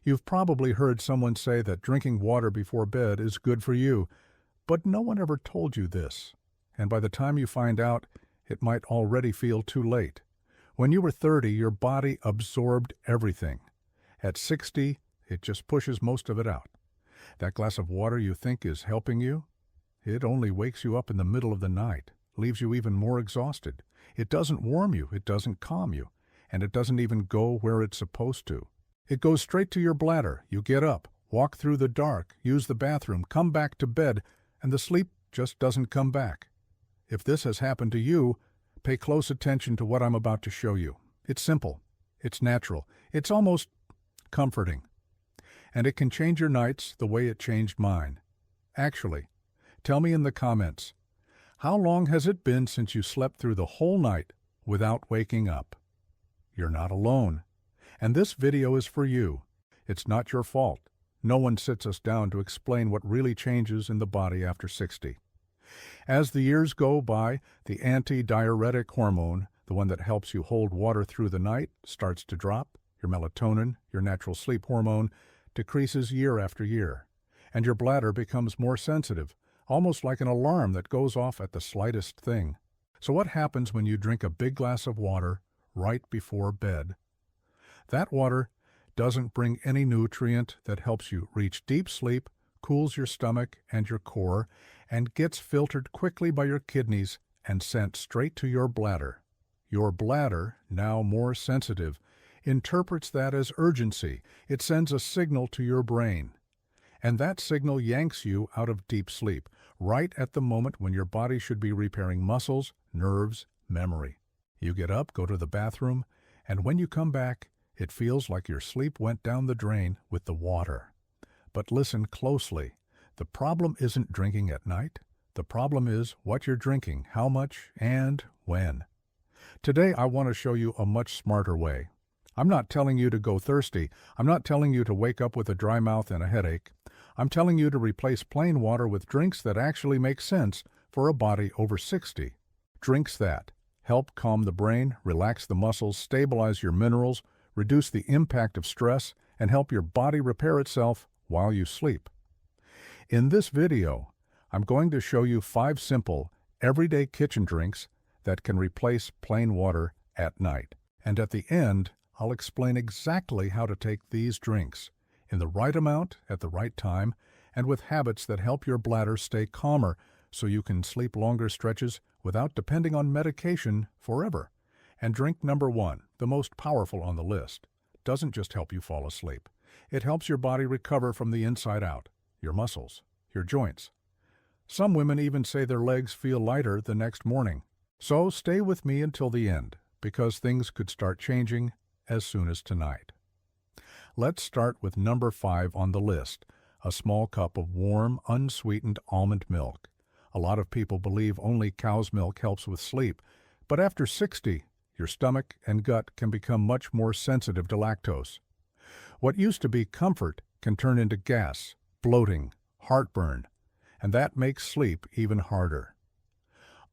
You've probably heard someone say that drinking water before bed is good for you, but no one ever told you this. And by the time you find out, it might already feel too late. When you were 30, your body absorbed everything. At 60, it just pushes most of it out. That glass of water you think is helping you, it only wakes you up in the middle of the night, leaves you even more exhausted. It doesn't warm you, it doesn't calm you, and it doesn't even go where it's supposed to. It goes straight to your bladder. You get up, walk through the dark, use the bathroom, come back to bed, and the sleep just doesn't come back. If this has happened to you, pay close attention to what I'm about to show you. It's simple, it's natural, it's almost comforting. And it can change your nights the way it changed mine. Actually, tell me in the comments, how long has it been since you slept through the whole night without waking up? You're not alone. And this video is for you. It's not your fault. No one sits us down to explain what really changes in the body after 60. As the years go by, the anti-diuretic hormone, the one that helps you hold water through the night, starts to drop. Your melatonin, your natural sleep hormone, decreases year after year. And your bladder becomes more sensitive, almost like an alarm that goes off at the slightest thing. So what happens when you drink a big glass of water right before bed? That water doesn't bring any nutrient that helps you reach deep sleep, cools your stomach and your core, and gets filtered quickly by your kidneys and sent straight to your bladder. Your bladder, now more sensitive, interprets that as urgency. It sends a signal to your brain. And that signal yanks you out of deep sleep, right at the moment when your body should be repairing muscles, nerves, memory. You get up, go to the bathroom, and when you come back, it feels like your sleep went down the drain with the water. But listen closely. The problem isn't drinking at night. The problem is what you're drinking, how much, and when. Today, I want to show you a much smarter way. I'm not telling you to go thirsty. I'm not telling you to wake up with a dry mouth and a headache. I'm telling you to replace plain water with drinks that actually make sense for a body over 60. Drinks that help calm the brain, relax the muscles, stabilize your minerals, reduce the impact of stress, and help your body repair itself while you sleep. In this video, I'm going to show you 5 simple, everyday kitchen drinks that can replace plain water at night. And at the end, I'll explain exactly how to take these drinks in the right amount at the right time and with habits that help your bladder stay calmer so you can sleep longer stretches without depending on medication forever. And drink number 1, the most powerful on the list, doesn't just help you fall asleep. It helps your body recover from the inside out, your muscles, your joints. Some women even say their legs feel lighter the next morning. So stay with me until the end, because things could start changing as soon as tonight. Let's start with number 5 on the list, a small cup of warm, unsweetened almond milk. A lot of people believe only cow's milk helps with sleep, but after 60, your stomach and gut can become much more sensitive to lactose. What used to be comfort can turn into gas, bloating, heartburn, and that makes sleep even harder.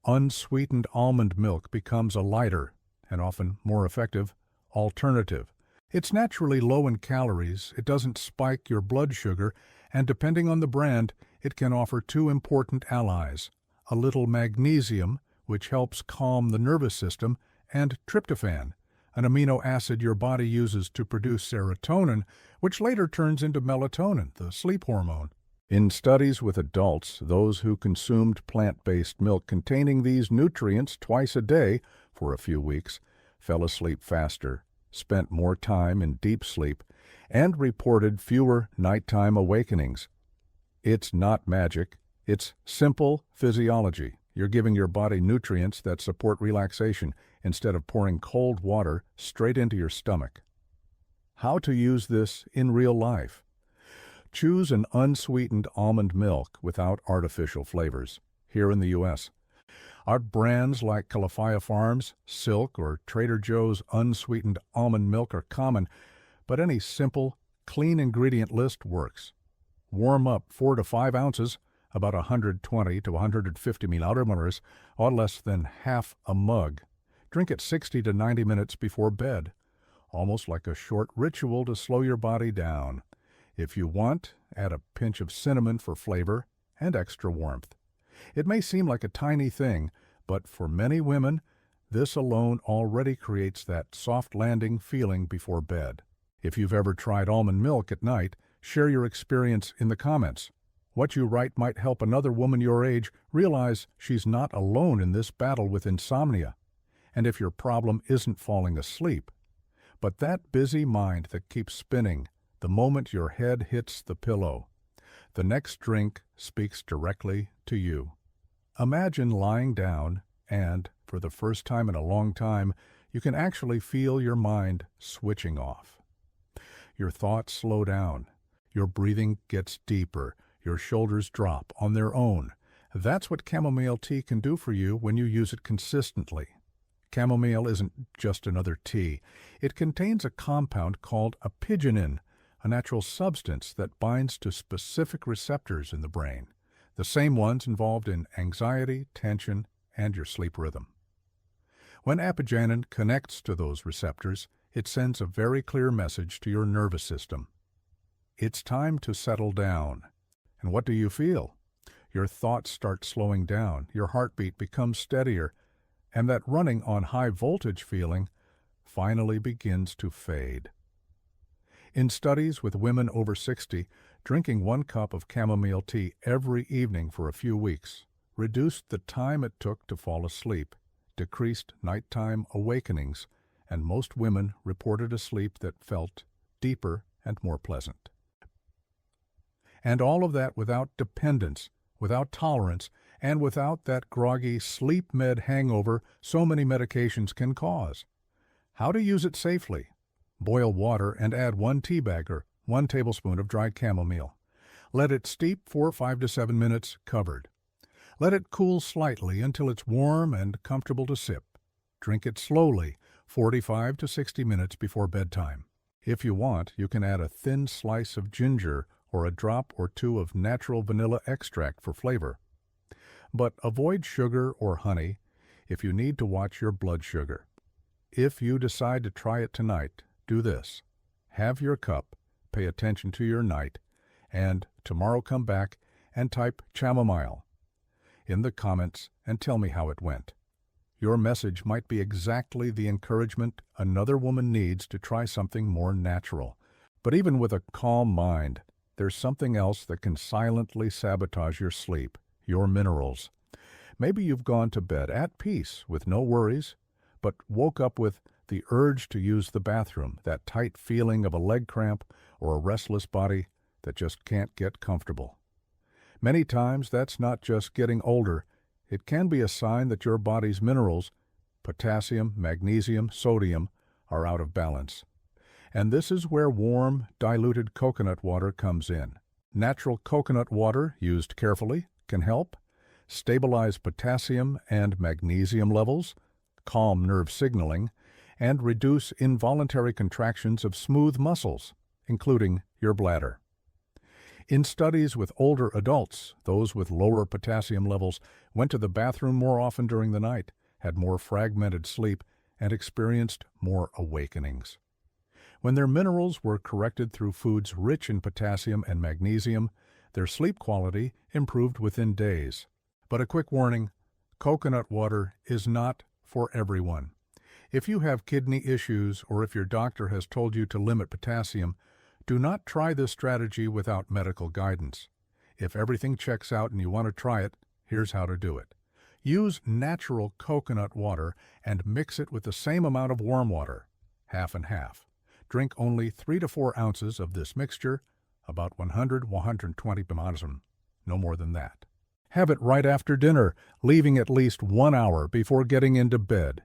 Unsweetened almond milk becomes a lighter, and often more effective, alternative. It's naturally low in calories, it doesn't spike your blood sugar, and depending on the brand, it can offer 2 important allies, a little magnesium, which helps calm the nervous system, and tryptophan, an amino acid your body uses to produce serotonin, which later turns into melatonin, the sleep hormone. In studies with adults, those who consumed plant-based milk containing these nutrients twice a day for a few weeks fell asleep faster, spent more time in deep sleep, and reported fewer nighttime awakenings. It's not magic, it's simple physiology. You're giving your body nutrients that support relaxation instead of pouring cold water straight into your stomach. How to use this in real life? Choose an unsweetened almond milk without artificial flavors. Here in the U.S., our brands like Califia Farms, Silk, or Trader Joe's unsweetened almond milk are common, but any simple, clean ingredient list works. Warm up 4 to 5 ounces, about 120 to 150 milliliters, or less than half a mug. Drink it 60 to 90 minutes before bed. almost like a short ritual to slow your body down. If you want, add a pinch of cinnamon for flavor and extra warmth. It may seem like a tiny thing, but for many women, this alone already creates that soft landing feeling before bed. If you've ever tried almond milk at night, share your experience in the comments. What you write might help another woman your age realize she's not alone in this battle with insomnia. And if your problem isn't falling asleep, but that busy mind that keeps spinning the moment your head hits the pillow, the next drink speaks directly to you. Imagine lying down and, for the first time in a long time, you can actually feel your mind switching off. Your thoughts slow down. Your breathing gets deeper. Your shoulders drop on their own. That's what chamomile tea can do for you when you use it consistently. Chamomile isn't just another tea. It contains a compound called apigenin, a natural substance that binds to specific receptors in the brain, the same ones involved in anxiety, tension, and your sleep rhythm. When apigenin connects to those receptors, it sends a very clear message to your nervous system. It's time to settle down. And what do you feel? Your thoughts start slowing down, your heartbeat becomes steadier, and that running on high voltage feeling finally begins to fade. In studies with women over 60, drinking 1 cup of chamomile tea every evening for a few weeks reduced the time it took to fall asleep, decreased nighttime awakenings, and most women reported a sleep that felt deeper and more pleasant. And all of that without dependence, without tolerance, and without that groggy sleep med hangover so many medications can cause. How to use it safely? Boil water and add 1 tea bag or 1 tablespoon of dried chamomile. Let it steep for 5 to 7 minutes covered. Let it cool slightly until it's warm and comfortable to sip. Drink it slowly, 45 to 60 minutes before bedtime. If you want, you can add a thin slice of ginger or a drop or 2 of natural vanilla extract for flavor. But avoid sugar or honey if you need to watch your blood sugar. If you decide to try it tonight, do this. Have your cup, pay attention to your night, and tomorrow come back and type chamomile in the comments and tell me how it went. Your message might be exactly the encouragement another woman needs to try something more natural. But even with a calm mind, there's something else that can silently sabotage your sleep, your minerals. Maybe you've gone to bed at peace with no worries, but woke up with the urge to use the bathroom, that tight feeling of a leg cramp or a restless body that just can't get comfortable. Many times that's not just getting older. It can be a sign that your body's minerals, potassium, magnesium, sodium, are out of balance. And this is where warm, diluted coconut water comes in. Natural coconut water, used carefully, can help stabilize potassium and magnesium levels, calm nerve signaling, and reduce involuntary contractions of smooth muscles, including your bladder. In studies with older adults, those with lower potassium levels went to the bathroom more often during the night, had more fragmented sleep, and experienced more awakenings. When their minerals were corrected through foods rich in potassium and magnesium, their sleep quality improved within days. But a quick warning, coconut water is not for everyone. If you have kidney issues or if your doctor has told you to limit potassium, do not try this strategy without medical guidance. If everything checks out and you want to try it, here's how to do it. Use natural coconut water and mix it with the same amount of warm water, half and half. Drink only 3 to 4 ounces of this mixture, about 100-120 mg, no more than that. Have it right after dinner, leaving at least 1 hour before getting into bed.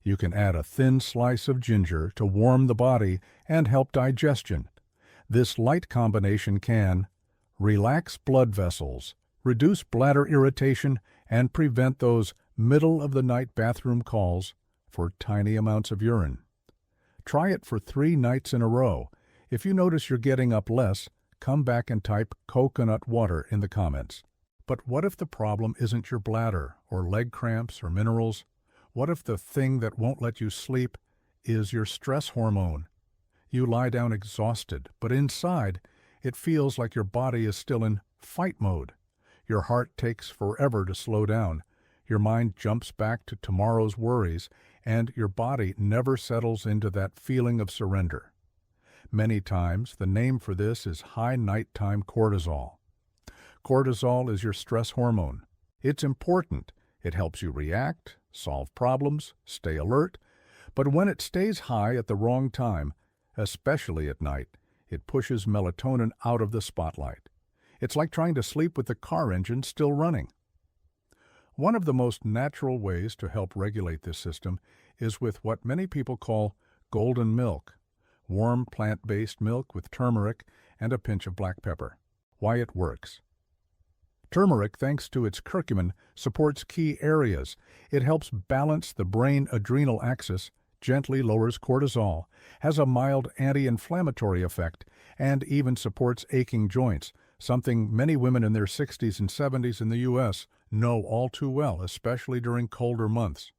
You can add a thin slice of ginger to warm the body and help digestion. This light combination can relax blood vessels, reduce bladder irritation, and prevent those middle-of-the-night bathroom calls for tiny amounts of urine. Try it for 3 nights in a row. If you notice you're getting up less, come back and type coconut water in the comments. But what if the problem isn't your bladder or leg cramps or minerals? What if the thing that won't let you sleep is your stress hormone. You lie down exhausted, but inside, it feels like your body is still in fight mode. Your heart takes forever to slow down. Your mind jumps back to tomorrow's worries, and your body never settles into that feeling of surrender. Many times, the name for this is high nighttime cortisol. Cortisol is your stress hormone. It's important. It helps you react, solve problems, stay alert. But when it stays high at the wrong time, especially at night, it pushes melatonin out of the spotlight. It's like trying to sleep with the car engine still running. One of the most natural ways to help regulate this system is with what many people call golden milk, warm plant-based milk with turmeric and a pinch of black pepper. Why it works. Turmeric, thanks to its curcumin, supports key areas. It helps balance the brain-adrenal axis, gently lowers cortisol, has a mild anti-inflammatory effect, and even supports aching joints, something many women in their 60s and 70s in the U.S. know all too well, especially during colder months.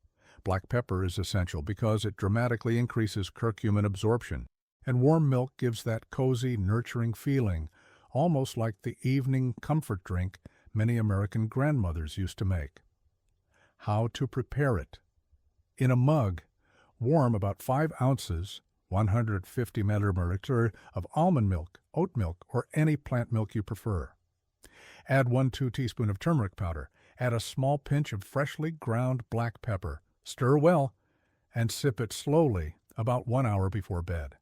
Black pepper is essential because it dramatically increases curcumin absorption, and warm milk gives that cozy, nurturing feeling, almost like the evening comfort drink many American grandmothers used to make. How to prepare it. In a mug, warm about 5 ounces, 150 milliliters of almond milk, oat milk, or any plant milk you prefer. Add 1-2 teaspoons of turmeric powder. Add a small pinch of freshly ground black pepper. Stir well, and sip it slowly about 1 hour before bed.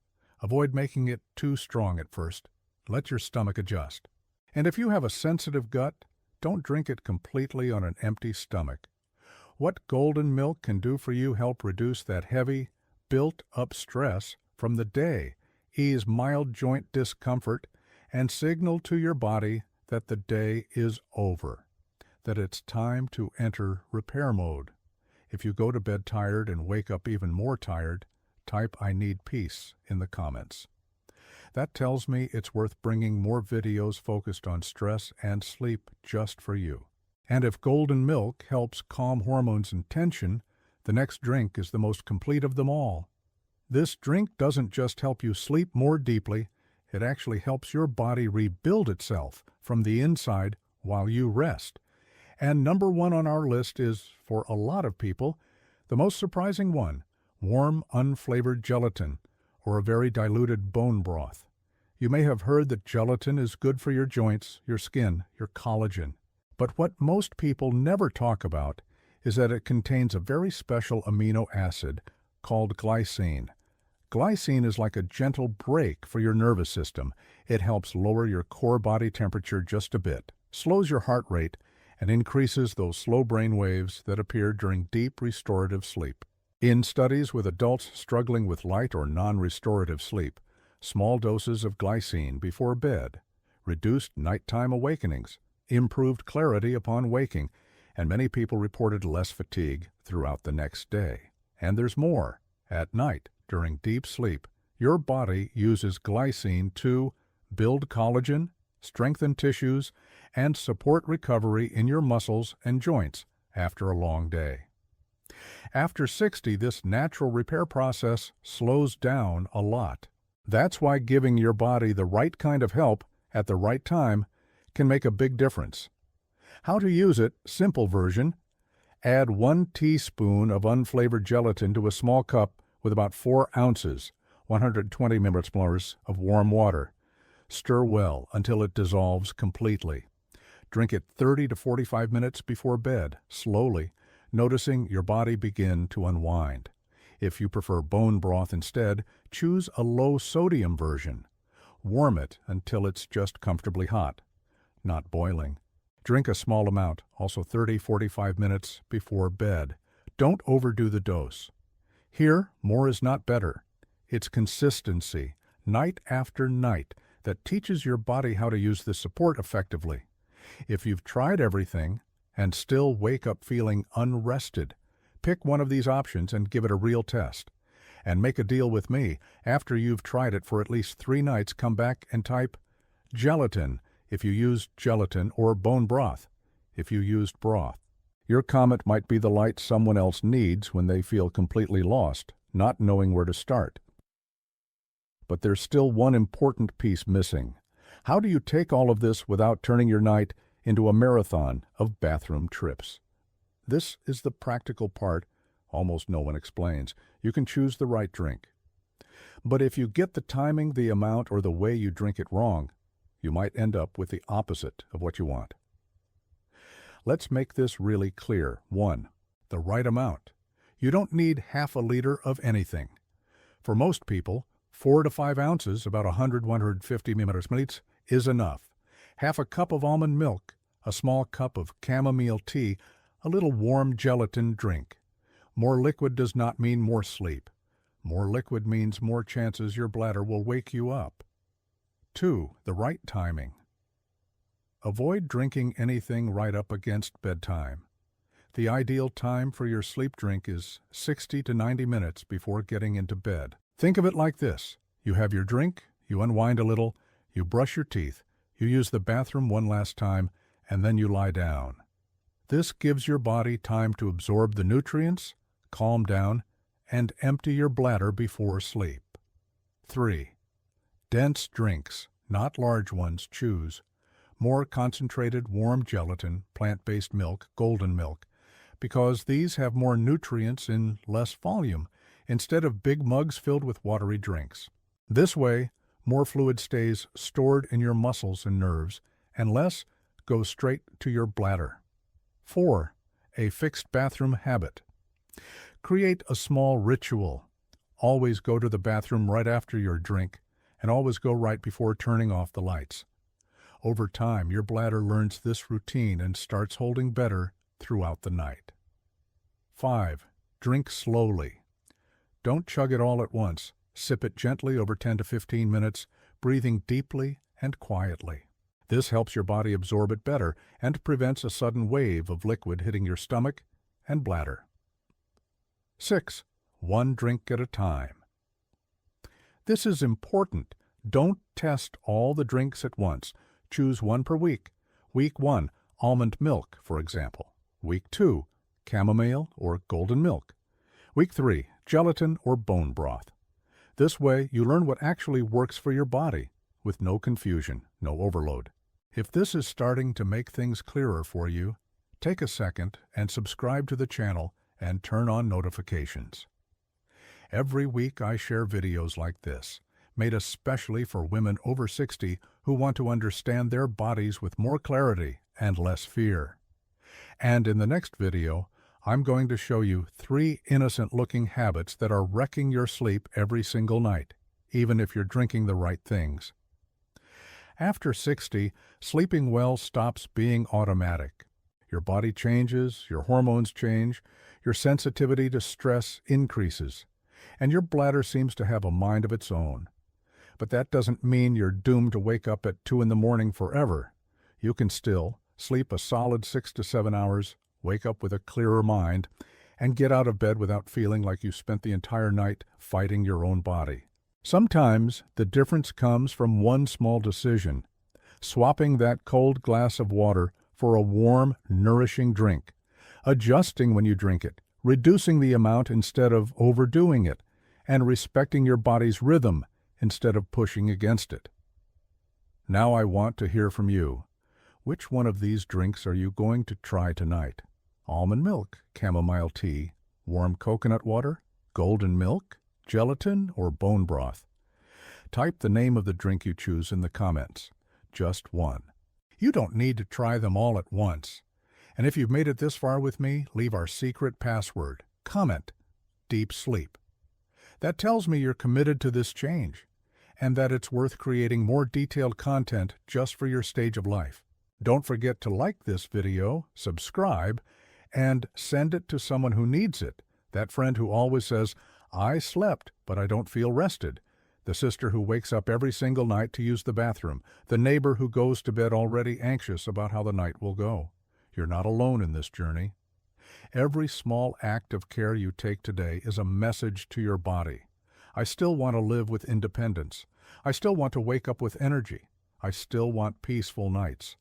Avoid making it too strong at first. Let your stomach adjust. And if you have a sensitive gut, don't drink it completely on an empty stomach. What golden milk can do for you help reduce that heavy, built-up stress from the day, ease mild joint discomfort, and signal to your body that the day is over, that it's time to enter repair mode. If you go to bed tired and wake up even more tired, type "I need peace" in the comments. That tells me it's worth bringing more videos focused on stress and sleep just for you. And if golden milk helps calm hormones and tension, the next drink is the most complete of them all. This drink doesn't just help you sleep more deeply, it actually helps your body rebuild itself from the inside while you rest. And number one on our list is, for a lot of people, the most surprising one, warm, unflavored gelatin, or a very diluted bone broth. You may have heard that gelatin is good for your joints, your skin, your collagen. But what most people never talk about is that it contains a very special amino acid called glycine. Glycine is like a gentle brake for your nervous system. It helps lower your core body temperature just a bit, slows your heart rate, and increases those slow brain waves that appear during deep restorative sleep. In studies with adults struggling with light or non-restorative sleep, small doses of glycine before bed reduced nighttime awakenings, improved clarity upon waking, and many people reported less fatigue throughout the next day. And there's more. At night, during deep sleep, your body uses glycine to build collagen, strengthen tissues, and support recovery in your muscles and joints after a long day. After 60, this natural repair process slows down a lot. That's why giving your body the right kind of help at the right time can make a big difference. How to use it, simple version. Add 1 teaspoon of unflavored gelatin to a small cup with about 4 ounces, 120 milliliters of warm water. Stir well until it dissolves completely. Drink it 30 to 45 minutes before bed, slowly, noticing your body begin to unwind. If you prefer bone broth instead, choose a low-sodium version. Warm it until it's just comfortably hot, not boiling. Drink a small amount, also 30-45 minutes before bed. Don't overdo the dose. Here, more is not better. It's consistency, night after night, that teaches your body how to use the support effectively. If you've tried everything and still wake up feeling unrested, pick one of these options and give it a real test. And make a deal with me. After you've tried it for at least 3 nights, come back and type gelatin if you used gelatin, or bone broth if you used broth. Your comment might be the light someone else needs when they feel completely lost, not knowing where to start. But there's still one important piece missing. How do you take all of this without turning your night into a marathon of bathroom trips? This is the practical part almost no one explains. You can choose the right drink. But if you get the timing, the amount, or the way you drink it wrong, you might end up with the opposite of what you want. Let's make this really clear. 1. The right amount. You don't need half a liter of anything. For most people, 4 to 5 ounces, about 100-150 milliliters, is enough. Half a cup of almond milk, a small cup of chamomile tea, a little warm gelatin drink. More liquid does not mean more sleep. More liquid means more chances your bladder will wake you up. 2. The right timing. Avoid drinking anything right up against bedtime. The ideal time for your sleep drink is 60 to 90 minutes before getting into bed. Think of it like this. You have your drink, you unwind a little, you brush your teeth, you use the bathroom one last time, and then you lie down. This gives your body time to absorb the nutrients, calm down, and empty your bladder before sleep. 3. Dense drinks, not large ones, choose. More concentrated warm gelatin, plant-based milk, golden milk, because these have more nutrients in less volume, instead of big mugs filled with watery drinks. This way, more fluid stays stored in your muscles and nerves, and less goes straight to your bladder. 4. A fixed bathroom habit. Create a small ritual. Always go to the bathroom right after your drink, and always go right before turning off the lights. Over time, your bladder learns this routine and starts holding better throughout the night. 5. Drink slowly. Don't chug it all at once. Sip it gently over 10 to 15 minutes, breathing deeply and quietly. This helps your body absorb it better and prevents a sudden wave of liquid hitting your stomach and bladder. 6. One drink at a time. This is important. Don't test all the drinks at once. Choose one per week. Week 1, almond milk, for example. Week 2, chamomile or golden milk. Week 3, gelatin or bone broth. This way, you learn what actually works for your body, with no confusion, no overload. If this is starting to make things clearer for you, take a second and subscribe to the channel and turn on notifications. Every week I share videos like this, made especially for women over 60 who want to understand their bodies with more clarity and less fear. And in the next video, I'm going to show you 3 innocent-looking habits that are wrecking your sleep every single night, even if you're drinking the right things. After 60, sleeping well stops being automatic. Your body changes, your hormones change, your sensitivity to stress increases, and your bladder seems to have a mind of its own. But that doesn't mean you're doomed to wake up at 2 in the morning forever. You can still sleep a solid 6 to 7 hours, wake up with a clearer mind, and get out of bed without feeling like you spent the entire night fighting your own body. Sometimes the difference comes from one small decision, swapping that cold glass of water for a warm, nourishing drink, adjusting when you drink it, reducing the amount instead of overdoing it, and respecting your body's rhythm instead of pushing against it. Now I want to hear from you. Which one of these drinks are you going to try tonight? Almond milk, chamomile tea, warm coconut water, golden milk, gelatin, or bone broth? Type the name of the drink you choose in the comments. Just one. You don't need to try them all at once. And if you've made it this far with me, leave our secret password. Comment, deep sleep. That tells me you're committed to this change, and that it's worth creating more detailed content just for your stage of life. Don't forget to like this video, subscribe, and send it to someone who needs it. That friend who always says, "I slept, but I don't feel rested." The sister who wakes up every single night to use the bathroom. The neighbor who goes to bed already anxious about how the night will go. You're not alone in this journey. Every small act of care you take today is a message to your body. I still want to live with independence. I still want to wake up with energy. I still want peaceful nights.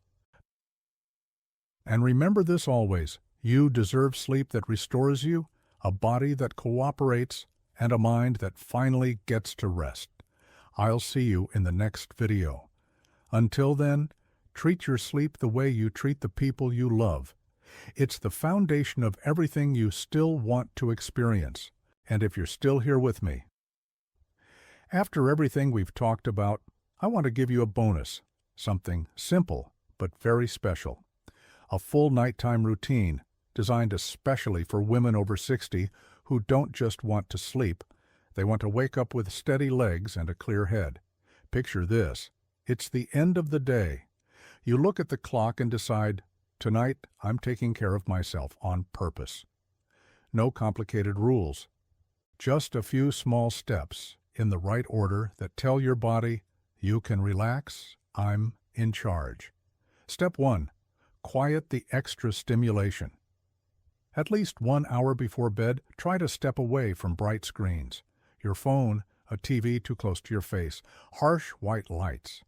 And remember this always, you deserve sleep that restores you, a body that cooperates, and a mind that finally gets to rest. I'll see you in the next video. Until then, treat your sleep the way you treat the people you love. It's the foundation of everything you still want to experience. And if you're still here with me, after everything we've talked about, I want to give you a bonus, something simple but very special. A full nighttime routine designed especially for women over 60 who don't just want to sleep, they want to wake up with steady legs and a clear head. Picture this. It's the end of the day. You look at the clock and decide, tonight I'm taking care of myself on purpose. No complicated rules. Just a few small steps in the right order that tell your body, you can relax, I'm in charge. Step 1. Quiet the extra stimulation. At least 1 hour before bed, try to step away from bright screens. Your phone, a TV too close to your face, harsh white lights.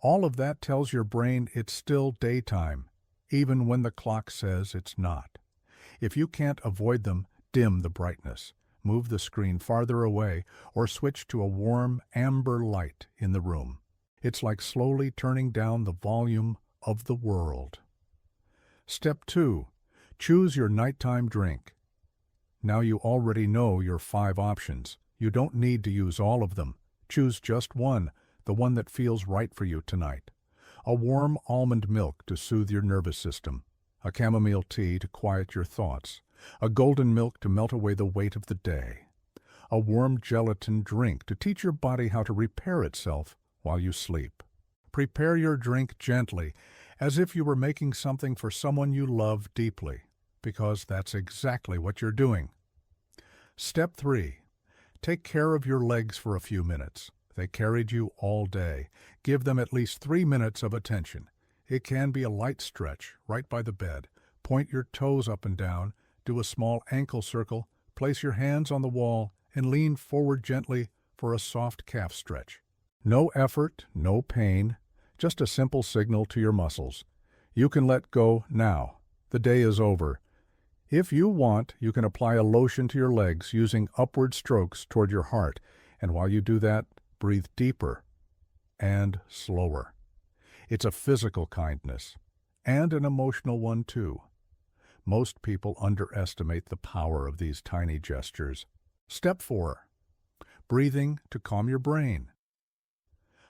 All of that tells your brain it's still daytime, even when the clock says it's not. If you can't avoid them, dim the brightness, move the screen farther away, or switch to a warm amber light in the room. It's like slowly turning down the volume of the world. Step 2. Choose your nighttime drink. Now you already know your 5 options. You don't need to use all of them. Choose just one, the one that feels right for you tonight. A warm almond milk to soothe your nervous system. A chamomile tea to quiet your thoughts. A golden milk to melt away the weight of the day. A warm gelatin drink to teach your body how to repair itself while you sleep. Prepare your drink gently, as if you were making something for someone you love deeply, because that's exactly what you're doing. Step 3. Take care of your legs for a few minutes. They carried you all day. Give them at least 3 minutes of attention. It can be a light stretch right by the bed. Point your toes up and down, do a small ankle circle, place your hands on the wall, and lean forward gently for a soft calf stretch. No effort, no pain, just a simple signal to your muscles. You can let go now. The day is over. If you want, you can apply a lotion to your legs using upward strokes toward your heart, and while you do that, breathe deeper and slower. It's a physical kindness, and an emotional one too. Most people underestimate the power of these tiny gestures. Step 4. Breathing to calm your brain.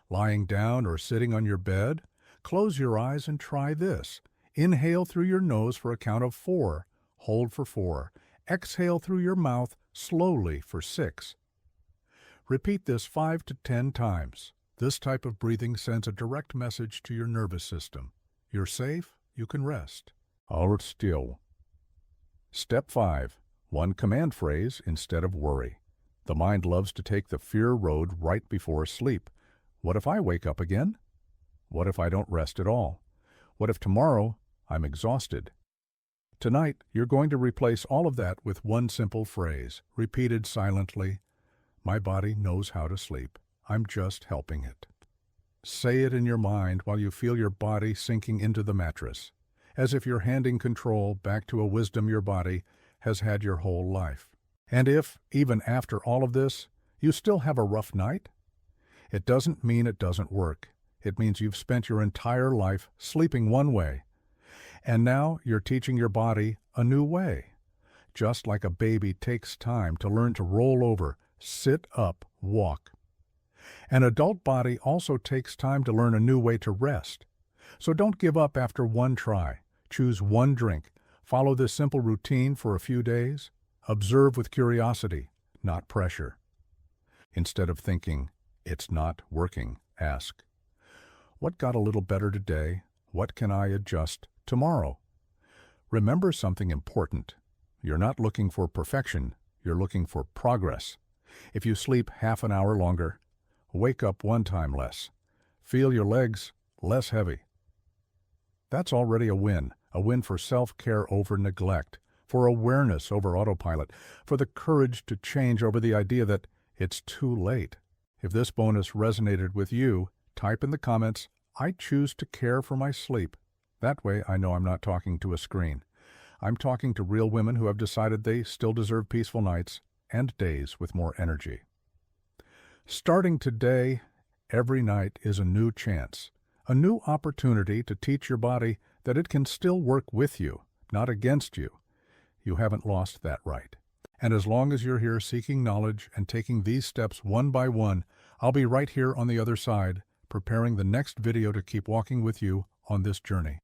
Lying down or sitting on your bed, close your eyes and try this. Inhale through your nose for a count of 4. Hold for 4. Exhale through your mouth slowly for 6. Repeat this 5 to 10 times. This type of breathing sends a direct message to your nervous system. You're safe, you can rest. Hold still. Step 5. One command phrase instead of worry. The mind loves to take the fear road right before sleep. What if I wake up again? What if I don't rest at all? What if tomorrow I'm exhausted? Tonight, you're going to replace all of that with one simple phrase, repeated silently. My body knows how to sleep. I'm just helping it. Say it in your mind while you feel your body sinking into the mattress, as if you're handing control back to a wisdom your body has had your whole life. And if, even after all of this, you still have a rough night, it doesn't mean it doesn't work. It means you've spent your entire life sleeping one way, and now you're teaching your body a new way. Just like a baby takes time to learn to roll over, sit up, walk. An adult body also takes time to learn a new way to rest. So don't give up after one try. Choose one drink. Follow this simple routine for a few days. Observe with curiosity, not pressure. Instead of thinking, it's not working, ask, what got a little better today? What can I adjust tomorrow? Remember something important. You're not looking for perfection. You're looking for progress. If you sleep half an hour longer, wake up 1 time less, feel your legs less heavy. That's already a win for self-care over neglect, for awareness over autopilot, for the courage to change over the idea that it's too late. If this bonus resonated with you, type in the comments, I choose to care for my sleep. That way I know I'm not talking to a screen. I'm talking to real women who have decided they still deserve peaceful nights and days with more energy. Starting today, every night is a new chance, a new opportunity to teach your body that it can still work with you, not against you. You haven't lost that right. And as long as you're here seeking knowledge and taking these steps one by one, I'll be right here on the other side, preparing the next video to keep walking with you on this journey.